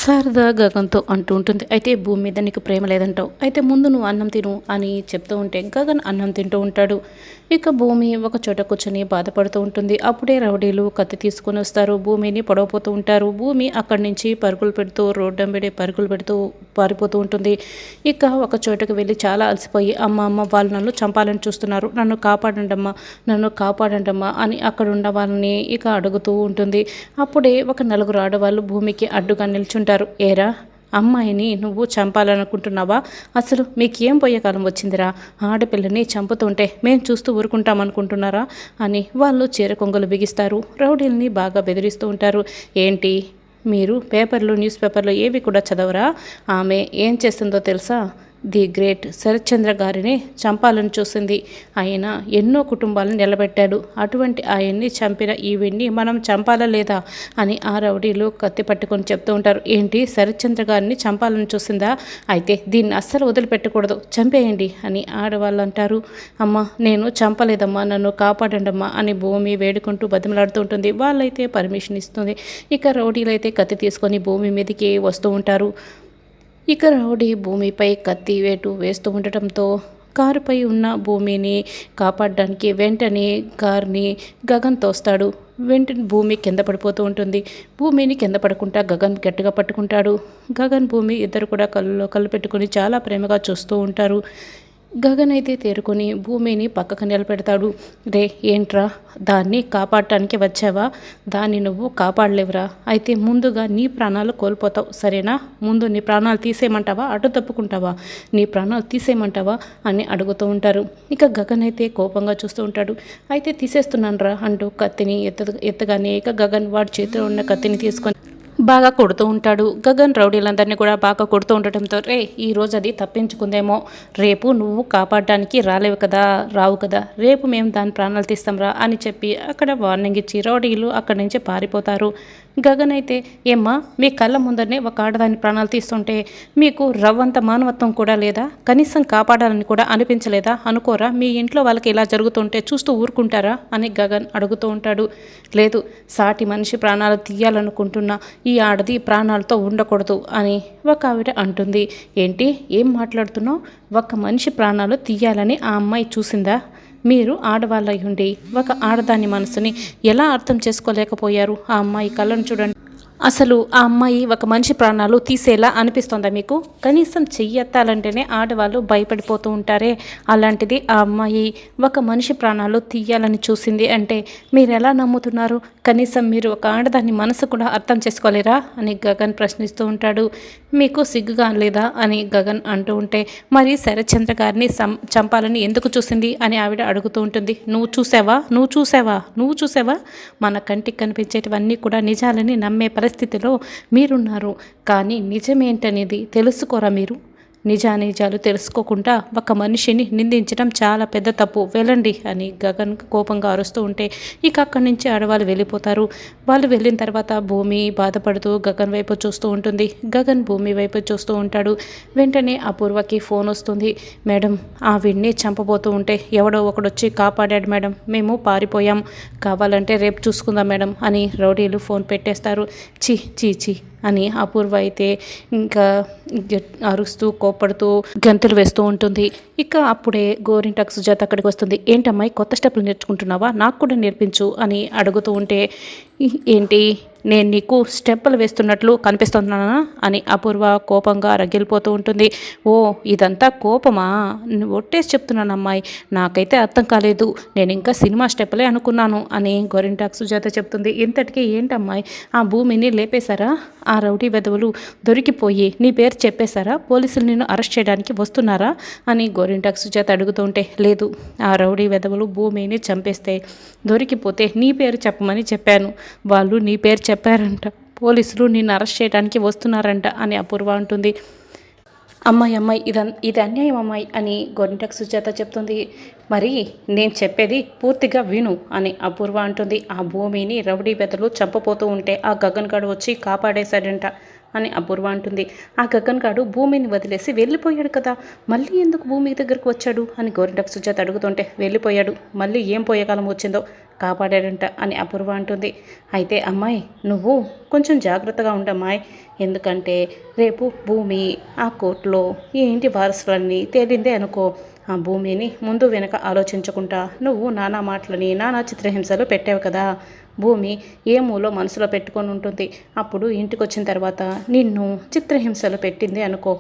శారద గగన్తో అంటూ ఉంటుంది. అయితే భూమి మీద నీకు ప్రేమ లేదంటావు, అయితే ముందు నువ్వు అన్నం తిను అని చెప్తూ ఉంటే గగన్ అన్నం తింటూ ఉంటాడు. ఇక భూమి ఒక చోట కూర్చొని బాధపడుతూ ఉంటుంది. అప్పుడే రౌడీలు కత్తి తీసుకొని వస్తారు. భూమిని పొడవపోతూ ఉంటారు. భూమి అక్కడి నుంచి పరుగులు పెడుతూ రోడ్డంబడి పరుగులు పెడుతూ పారిపోతూ ఉంటుంది. ఇక ఒక చోటకు వెళ్ళి చాలా అలసిపోయి అమ్మ వాళ్ళు నన్ను చంపాలని చూస్తున్నారు, నన్ను కాపాడండమ్మా, నన్ను కాపాడండమ్మా అని అక్కడ ఉన్న వాళ్ళని ఇక అడుగుతూ ఉంటుంది. అప్పుడే ఒక నలుగురు ఆడవాళ్ళు భూమికి అడ్డుగా నిల్చుంటారు. ఏరా అమ్మాయిని నువ్వు చంపాలనుకుంటున్నావా? అసలు మీకేం పోయే కాలం వచ్చిందిరా? ఆడపిల్లని చంపుతుంటే మేం చూస్తూ ఊరుకుంటామనుకుంటున్నారా అని వాళ్ళు చీర కొంగులు బిగిస్తారు. రౌడీల్ని బాగా బెదిరిస్తూ ఉంటారు. ఏంటి మీరు పేపర్లు న్యూస్ పేపర్లు ఏవి కూడా చదవరా? ఆమె ఏం చేస్తుందో తెలుసా? ది గ్రేట్ శరత్చంద్ర గారిని చంపాలని చూసింది. ఆయన ఎన్నో కుటుంబాలను నిలబెట్టాడు. అటువంటి ఆయన్ని చంపిన ఈవిడ్ని మనం చంపాలా లేదా అని ఆ రౌడీలు కత్తి పట్టుకొని చెప్తూ ఉంటారు. ఏంటి శరత్చంద్ర గారిని చంపాలని చూసిందా? అయితే దీన్ని అస్సలు వదిలిపెట్టకూడదు, చంపేయండి అని ఆడవాళ్ళు అంటారు. అమ్మ నేను చంపలేదమ్మా, నన్ను కాపాడండమ్మా అని భూమి వేడుకుంటూ బతిమలాడుతూ ఉంటుంది. వాళ్ళైతే పర్మిషన్ ఇస్తుంది. ఇక రౌడీలు అయితే కత్తి తీసుకొని భూమి మీదకి వస్తూ ఉంటారు. ఇక రౌడీ భూమిపై కత్తి వేటు వేస్తూ ఉండటంతో కారుపై ఉన్న భూమిని కాపాడడానికి వెంటనే కారుని గగన్ తోస్తాడు. వెంటనే భూమి కింద పడిపోతూ ఉంటుంది. భూమిని కింద పడకుండా గగన్ గట్టిగా పట్టుకుంటాడు. గగన్ భూమి ఇద్దరు కూడా కళ్ళలో కళ్ళు పెట్టుకుని చాలా ప్రేమగా చూస్తూ ఉంటారు. గగన్ అయితే తేరుకొని భూమిని పక్కకు నిలబెడతాడు. రే ఏంట్రా, దాన్ని కాపాడటానికి వచ్చావా? దాన్ని నువ్వు కాపాడలేవురా, అయితే ముందుగా నీ ప్రాణాలు కోల్పోతావు, సరేనా? ముందు నీ ప్రాణాలు తీసేయమంటావా, అటు తప్పుకుంటావా? నీ ప్రాణాలు తీసేయమంటావా అని అడుగుతూ ఉంటారు. ఇక గగన్ అయితే కోపంగా చూస్తూ ఉంటాడు. అయితే తీసేస్తున్నాను రా అంటూ కత్తిని ఎత్తగానే ఇక గగన్ వాడి చేతిలో ఉన్న కత్తిని తీసుకొని బాగా కొడుతూ ఉంటాడు. గగన్ రౌడీలందరినీ కూడా బాగా కొడుతూ ఉండటంతో ఈరోజు అది తప్పించుకుందేమో, రేపు నువ్వు కాపాడడానికి రావు కదా, రేపు మేము దాని ప్రాణాలు తీస్తాంరా అని చెప్పి అక్కడ వార్నింగ్ ఇచ్చి రౌడీలు అక్కడి నుంచి పారిపోతారు. గగన్ అయితే ఏమ్మా మీ కళ్ళ ముందరనే ఒక ఆడదాని ప్రాణాలు తీస్తుంటే మీకు రవ్వంత మానవత్వం కూడా లేదా? కనీసం కాపాడాలని కూడా అనిపించలేదా? అనుకోరా? మీ ఇంట్లో వాళ్ళకి ఇలా జరుగుతుంటే చూస్తూ ఊరుకుంటారా అని గగన్ అడుగుతూ ఉంటాడు. లేదు, సాటి మనిషి ప్రాణాలు తీయాలనుకుంటున్నా ఈ ఆడది ప్రాణాలతో ఉండకూడదు అని ఒక ఆవిడ అంటుంది. ఏంటి ఏం మాట్లాడుతున్నావు? ఒక మనిషి ప్రాణాలు తీయాలని ఆ అమ్మాయి చూసిందా? మీరు ఆడవాళ్ళయ్యుండి ఒక ఆడదాని మనసుని ఎలా అర్థం చేసుకోలేకపోయారు? ఆ అమ్మాయి కళ్ళను చూడండి. అసలు ఆ అమ్మాయి ఒక మనిషి ప్రాణాలు తీసేలా అనిపిస్తుందా మీకు? కనీసం చెయ్యెత్తాలంటేనే ఆడవాళ్ళు భయపడిపోతూ ఉంటారే, అలాంటిది ఆ అమ్మాయి ఒక మనిషి ప్రాణాలు తీయాలని చూసింది అంటే మీరు ఎలా నమ్ముతున్నారు? కనీసం మీరు ఒక ఆడదాని మనసు కూడా అర్థం చేసుకోలేరా అని గగన్ ప్రశ్నిస్తూ ఉంటాడు. మీకు సిగ్గుగా లేదా అని గగన్ అంటూ ఉంటే మరి శరత్చంద్ర గారిని చంపాలని ఎందుకు చూసింది అని ఆవిడ అడుగుతూ ఉంటుంది. నువ్వు చూసావా? మన కంటికి కనిపించేటివన్నీ కూడా నిజాలని నమ్మే పరిస్థితిలో మీరున్నారు. కానీ నిజమేంటనేది తెలుసుకోరా మీరు? నిజానిజాలు తెలుసుకోకుండా ఒక మనిషిని నిందించడం చాలా పెద్ద తప్పు, వెళ్ళండి అని గగన్ కోపంగా అరుస్తూ ఉంటే ఇక అక్కడి నుంచి ఆడవాళ్ళు వెళ్ళిపోతారు. వాళ్ళు వెళ్ళిన తర్వాత భూమి బాధపడుతూ గగన్ వైపు చూస్తూ ఉంటుంది. గగన్ భూమి వైపు చూస్తూ ఉంటాడు. వెంటనే అపూర్వకి ఫోన్ వస్తుంది. మేడం ఆవిడ్ని చంపబోతూ ఉంటే ఎవడో ఒకడొచ్చి కాపాడాడు మేడం, మేము పారిపోయాం, కావాలంటే రేపు చూసుకుందాం మేడం అని రౌడీలు ఫోన్ పెట్టేస్తారు. చీ అని అపూర్వ అయితే ఇంకా అరుస్తూ కోపడుతూ గంతులు వేస్తూ ఉంటుంది. ఇక అప్పుడే గోరింటాకు సుజాత అక్కడికి వస్తుంది. ఏంటమ్మాయి కొత్త స్టెప్పులు నేర్చుకుంటున్నావా? నాకు కూడా నేర్పించు అని అడుగుతూ ఉంటే ఏంటి నేను నీకు స్టెప్పులు వేస్తున్నట్లు కనిపిస్తున్నానా అని అపూర్వ కోపంగా రగిలిపోతూ ఉంటుంది. ఓ ఇదంతా కోపమా? ఒట్టేసి చెప్తున్నాను అమ్మాయి, నాకైతే అర్థం కాలేదు, నేను ఇంకా సినిమా స్టెప్పులే అనుకున్నాను అని గోరింటాకు సుజాత చెప్తుంది. ఇంతటికీ ఏంటమ్మాయి ఆ భూమిని లేపేశారా? ఆ రౌడీ వెధవులు దొరికిపోయి నీ పేరు చెప్పేశారా? పోలీసులు నిన్ను అరెస్ట్ చేయడానికి వస్తున్నారా అని గోరింటాకు సుజాత అడుగుతూ ఉంటే లేదు, ఆ రౌడీ వెధవులు భూమిని చంపేస్తే దొరికిపోతే నీ పేరు చెప్పమని చెప్పాను, వాళ్ళు నీ పేరు చెప్పారంట, పోలీసులు నిన్ను అరెస్ట్ చేయడానికి వస్తున్నారంట అని అపూర్వ అంటుంది. అమ్మాయి ఇది అన్యాయం అమ్మాయి అని గోరింటాకు సుజాత చెప్తుంది. మరి నేను చెప్పేది పూర్తిగా విను అని అపూర్వ అంటుంది. ఆ భూమిని రౌడీ బెదలు చంపపోతూ ఉంటే ఆ గగన్ గడు వచ్చి కాపాడేశాడంట. అని అపూర్వ అంటుంది. ఆ గగన్ గాడు భూమిని వదిలేసి వెళ్ళిపోయాడు కదా, మళ్ళీ ఎందుకు భూమి దగ్గరకు వచ్చాడు అని గోరింటాకు సుజాత అడుగుతుంటే, వెళ్ళిపోయాడు, మళ్ళీ ఏం పోయేకాలం వచ్చిందో కాపాడాడంట అని అపూర్వ అంటుంది. అయితే అమ్మాయి నువ్వు కొంచెం జాగ్రత్తగా ఉండమ్మాయి, ఎందుకంటే రేపు భూమి ఆ కోర్టులో ఈ ఇంటి వారసులన్నీ తేలిందే అనుకో, ఆ భూమిని ముందు వెనక ఆలోచించకుండా నువ్వు నానా మాటలని నానా చిత్రహింసలు పెట్టావు కదా, భూమి ఏ మూలో మనసులో పెట్టుకొని ఉంటుంది, అప్పుడు ఇంటికి వచ్చిన తర్వాత నిన్ను చిత్రహింసలు పెట్టింది అనుకో,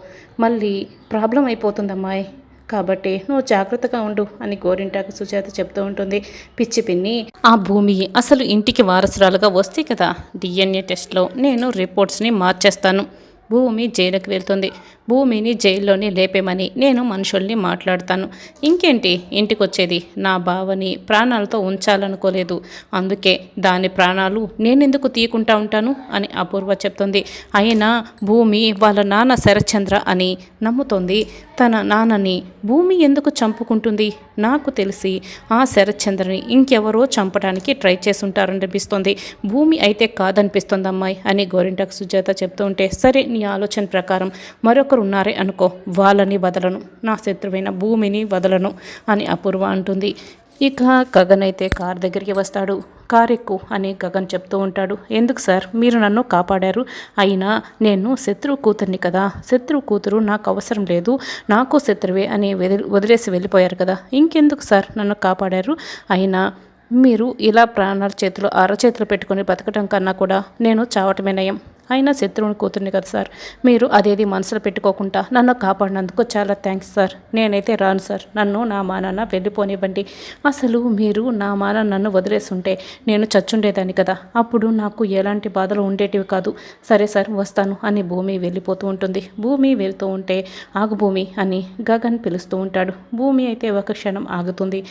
మళ్ళీ ప్రాబ్లం అయిపోతుందమ్మాయి, కాబట్టి నువ్వు జాగ్రత్తగా ఉండు అని గోరింటాకు సుజాత చెప్తూ ఉంటుంది. పిచ్చి పిన్ని, ఆ భూమి అసలు ఇంటికి వారసురాలుగా వస్తే కదా DNA టెస్ట్లో నేను రిపోర్ట్స్ని మార్చేస్తాను. భూమి జైలుకి వెళ్తుంది, భూమిని జైల్లోనే లేపేమని నేను మనుషుల్ని మాట్లాడతాను. ఇంకేంటి ఇంటికి వచ్చేది, నా బావని ప్రాణాలతో ఉంచాలనుకోలేదు, అందుకే దాని ప్రాణాలు నేనెందుకు తీయకుండా ఉంటాను అని అపూర్వ చెప్తుంది. అయినా భూమి వాళ్ళ నాన్న శరత్చంద్ర అని నమ్ముతోంది. తన నాన్నని భూమి ఎందుకు చంపుకుంటుంది? నాకు తెలిసి ఆ శరత్చంద్రని ఇంకెవరో చంపడానికి ట్రై చేసుంటారనిపిస్తుంది. భూమి అయితే కాదనిపిస్తుంది అమ్మాయి అని గోరింటాకు సుజాత చెప్తూ ఉంటే, సరే నీ ఆలోచన ప్రకారం మరొకరు ఉన్నారే అనుకో, వాళ్ళని వదలను, నా శత్రువైన భూమిని వదలను అని అపూర్వ అంటుంది. ఇక గగన్ అయితే కార్ దగ్గరికి వస్తాడు. కార్ ఎక్కు అని గగన్ చెప్తూ ఉంటాడు. ఎందుకు సార్, మీరు నన్ను కాపాడారు, అయినా నేను శత్రువు కూతుర్ని కదా, శత్రువు కూతురు నాకు అవసరం లేదు, నాకు శత్రువే అని వదిలేసి వెళ్ళిపోయారు కదా, ఇంకెందుకు సార్ నన్ను కాపాడారు, అయినా మీరు ఇలా ప్రాణాల చేతులు అరచేతులు పెట్టుకొని బతకటం కన్నా కూడా నేను చావటమే నయం, అయినా శత్రువుని కూతుర్ని కదా సార్, మీరు అదేది మనసులో పెట్టుకోకుండా నన్ను కాపాడినందుకు చాలా థ్యాంక్స్ సార్, నేనైతే రాను సార్, నన్ను నా మానాన్న వెళ్ళిపోనివ్వండి, అసలు మీరు నా మానాన్న నన్ను వదిలేసి ఉంటే నేను చచ్చుండేదాన్ని కదా, అప్పుడు నాకు ఎలాంటి బాధలు ఉండేటివి కాదు, సరే సార్ వస్తాను అని భూమి వెళ్ళిపోతూ ఉంటుంది. భూమి వెళ్తూ ఉంటే ఆగు భూమి అని గగన్ పిలుస్తూ ఉంటాడు. భూమి అయితే ఒక క్షణం ఆగుతుంది.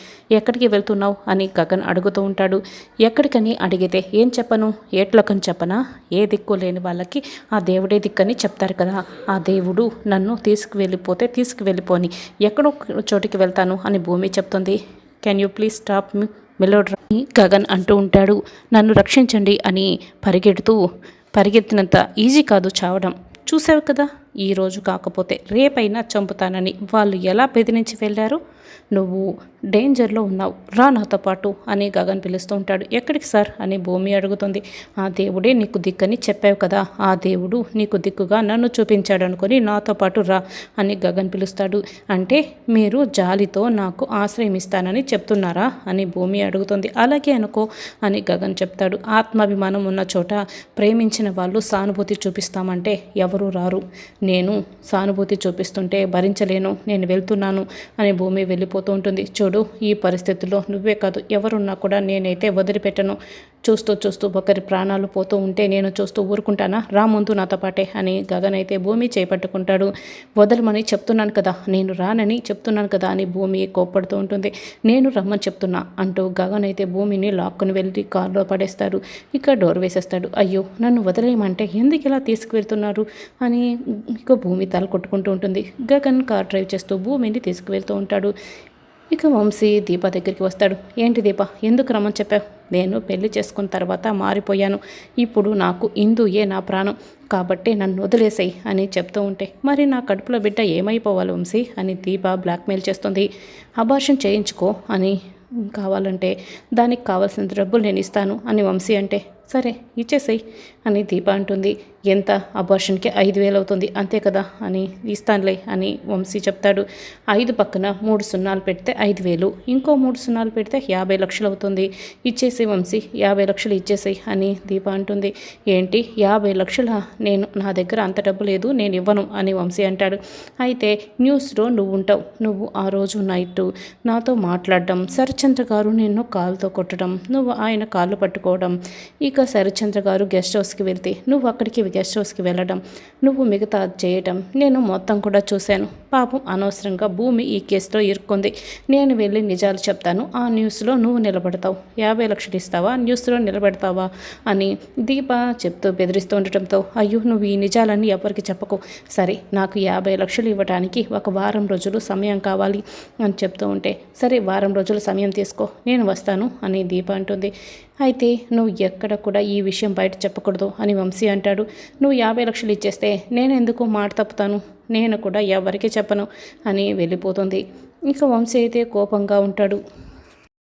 ఎక్కడికి వెళ్తున్నావు అని గగన్ అడుగుతూ ఉంటాడు. ఎక్కడికని అడిగితే ఏం చెప్పను, ఏట్లోకని చెప్పనా, ఏ దిక్కు లేని వాళ్ళకి ఆ దేవుడే దిక్కని చెప్తారు కదా, ఆ దేవుడు నన్ను తీసుకువెళ్ళిపోని ఎక్కడో చోటికి వెళ్తాను అని భూమి చెప్తుంది. Can you please stop me melodrama Gagan అంటూ ఉంటాడు. నన్ను రక్షించండి అని పరిగెత్తినంత ఈజీ కాదు చావడం, చూసావు కదా, ఈరోజు కాకపోతే రేపైనా చంపుతానని వాళ్ళు ఎలా బెదిరించి వెళ్ళారు, నువ్వు డేంజర్లో ఉన్నావు, రా నాతో పాటు అని గగన్ పిలుస్తూ ఉంటాడు. ఎక్కడికి సార్ అని భూమి అడుగుతుంది. ఆ దేవుడే నీకు దిక్కని చెప్పావు కదా, ఆ దేవుడు నీకు దిక్కుగా నన్ను చూపించాడు అనుకొని నాతో పాటు రా అని గగన్ పిలుస్తాడు. అంటే మీరు జాలితో నాకు ఆశ్రయం ఇస్తానని చెప్తున్నారా అని భూమి అడుగుతుంది. అలాగే అనుకో అని గగన్ చెప్తాడు. ఆత్మాభిమానం ఉన్న చోట ప్రేమించిన వాళ్ళు సానుభూతి చూపిస్తామంటే ఎవరూ రారు, నేను సానుభూతి చూపిస్తుంటే భరించలేను, నేను వెళ్తున్నాను అని భూమి వెళ్ళిపోతూ ఉంటుంది. చూడు, ఈ పరిస్థితుల్లో నువ్వే కాదు ఎవరున్నా కూడా నేనైతే వదిలిపెట్టను, చూస్తూ ఒకరి ప్రాణాలు పోతూ ఉంటే నేను చూస్తూ ఊరుకుంటానా, రా ముందు నాతో పాటే అని గగన్ అయితే భూమి చేపట్టుకుంటాడు. వదలమని చెప్తున్నాను కదా, నేను రానని చెప్తున్నాను కదా అని భూమి కోప్పడుతూ ఉంటుంది. నేను రమ్మని చెప్తున్నా అంటూ గగన్ అయితే భూమిని లాక్కుని వెళ్ళి కారులో పడేస్తాడు. ఇక డోర్ వేసేస్తాడు. అయ్యో నన్ను వదిలేయమంటే ఎందుకు ఇలా తీసుకువెళ్తున్నారు అని ఇక భూమి తల కొట్టుకుంటూ ఉంటుంది. గగన్ కార్ డ్రైవ్ చేస్తూ భూమిని తీసుకువెళ్తూ ఉంటాడు. ఇక వంశీ దీప దగ్గరికి వస్తాడు. ఏంటి దీప, ఎందుకు రమ్మని చెప్పావు, నేను పెళ్లి చేసుకున్న తర్వాత మారిపోయాను, ఇప్పుడు నాకు ఇందుయే నా ప్రాణం, కాబట్టి నన్ను వదిలేసేయి అని చెప్తూ ఉంటే, మరి నా కడుపులో బిడ్డ ఏమైపోవాలి వంశీ అని దీప బ్లాక్మెయిల్ చేస్తుంది. అబార్షన్ చేయించుకో అని, కావాలంటే దానికి కావాల్సిన డబ్బులు నేను ఇస్తాను అని వంశీ అంటే, సరే ఇచ్చేసేయి అని దీప అంటుంది. ఎంత, అబార్షన్కి 5,000 అవుతుంది అంతే కదా అని, ఇస్తానులే అని వంశీ చెప్తాడు. 5 పక్కన 3 సున్నాలు పెడితే 5,000, ఇంకో 3 సున్నాలు పెడితే 50 లక్షలు అవుతుంది, ఇచ్చేసి వంశీ 50 లక్షలు ఇచ్చేసేయి అని దీప అంటుంది. ఏంటి 50 లక్షల, నా దగ్గర అంత డబ్బు లేదు, నేను ఇవ్వను అని వంశీ అంటాడు. అయితే న్యూస్లో నువ్వు ఉంటావు, నువ్వు ఆ రోజు నైట్ నాతో మాట్లాడడం, శరత్చంద్ర గారు నిన్ను కాలుతో కొట్టడం, నువ్వు ఆయన కాళ్ళు పట్టుకోవడం, ఇక శరత్చంద్ర గారు గెస్ట్ హౌస్కి వెళ్తే నువ్వు అక్కడికి గెస్ట్ హౌస్కి వెళ్ళడం, నువ్వు మిగతా చేయటం నేను మొత్తం కూడా చూశాను. పాపం అనవసరంగా భూమి ఈ కేసులో ఇరుక్కుంది, నేను వెళ్ళి నిజాలు చెప్తాను, ఆ న్యూస్లో నువ్వు నిలబడతావు, 50 లక్షలు ఇస్తావా, న్యూస్లో నిలబెడతావా అని దీప చెప్తూ బెదిరిస్తూ ఉండటంతో, అయ్యో నువ్వు ఈ నిజాలన్నీ ఎవరికి చెప్పకు, సరే నాకు 50 లక్షలు ఇవ్వడానికి 1 వారం రోజులు సమయం కావాలి అని చెప్తూ ఉంటే, సరే వారం రోజులు సమయం తీసుకో, నేను వస్తాను అని దీప అంటుంది. అయితే నువ్వు ఎక్కడ కూడా ఈ విషయం బయట చెప్పకూడదు, తప్పదు అని వంశీ అంటాడు. నువ్వు 50 లక్షలు ఇచ్చేస్తే నేను ఎందుకు మాట తప్పుతాను, నేను కూడా ఎవరికి చెప్పను అని వెళ్ళిపోతుంది. ఇక వంశీ అయితే కోపంగా ఉంటాడు.